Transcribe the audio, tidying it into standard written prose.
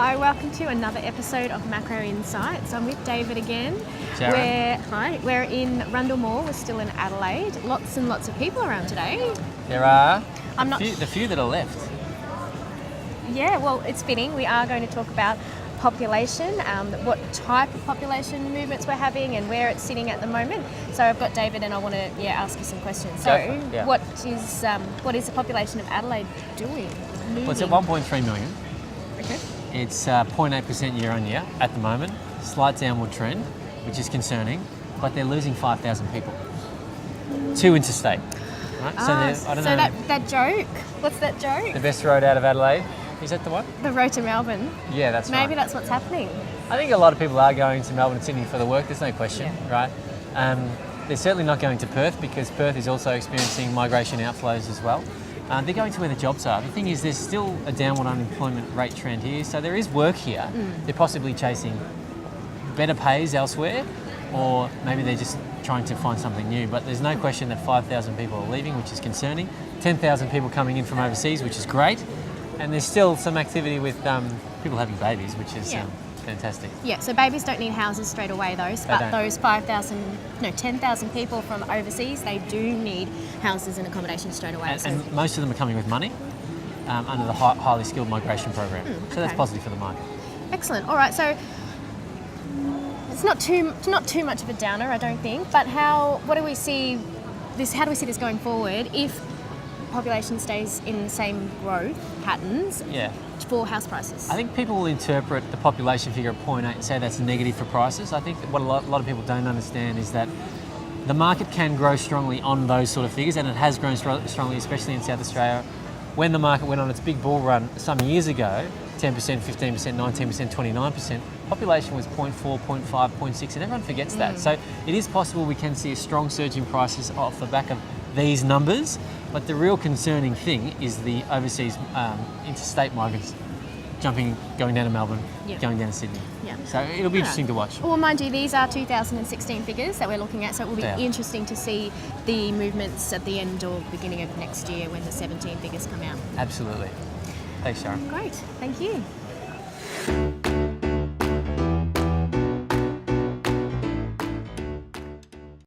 Hi, welcome to another episode of Macro Insights. I'm with David again. Sharon. We're in Rundle Mall. We're still in Adelaide. Lots and lots of people around today. There are The few that are left. Yeah, well, it's fitting. We are going to talk about population, what type of population movements we're having and where it's sitting at the moment. So I've got David and I want to ask you some questions. So what is the population of Adelaide doing? Well, it's at 1.3 million. Okay. It's 0.8% year on year at the moment. Slight downward trend, which is concerning, but they're losing 5,000 people to interstate. Right? That joke, what's that joke? The best road out of Adelaide, is that the one? The road to Melbourne. Yeah, that's right. Maybe that's what's happening. I think a lot of people are going to Melbourne and Sydney for the work, there's no question, right? They're certainly not going to Perth because Perth is also experiencing migration outflows as well. They're going to where the jobs are. The thing is, there's still a downward unemployment rate trend here, so there is work here. They're possibly chasing better pays elsewhere, or maybe they're just trying to find something new. But there's no question that 5,000 people are leaving, which is concerning. 10,000 people coming in from overseas, which is great. And there's still some activity with people having babies, which is fantastic. Yeah, so babies don't need houses straight away though, but those 10,000 people from overseas, they do need houses and accommodation straight away. And most of them are coming with money under the highly skilled migration program. So that's positive for the market. Excellent. All right, so it's not too much of a downer, I don't think, but how do we see this going forward if population stays in the same growth patterns for house prices? I think people will interpret the population figure at 0.8 and say that's negative for prices. I think what a lot of people don't understand is that the market can grow strongly on those sort of figures, and it has grown strongly, especially in South Australia. When the market went on its big bull run some years ago, 10%, 15%, 19%, 29%, population was 0.4, 0.5, 0.6, and everyone forgets that. So it is possible we can see a strong surge in prices off the back of these numbers, but the real concerning thing is the overseas interstate migrants going down to Melbourne, going down to Sydney. Yeah. So it'll be interesting to watch. Well, mind you, these are 2016 figures that we're looking at, so it will be interesting to see the movements at the end or beginning of next year when the 17 figures come out. Absolutely. Thanks, Sharon. Great. Thank you.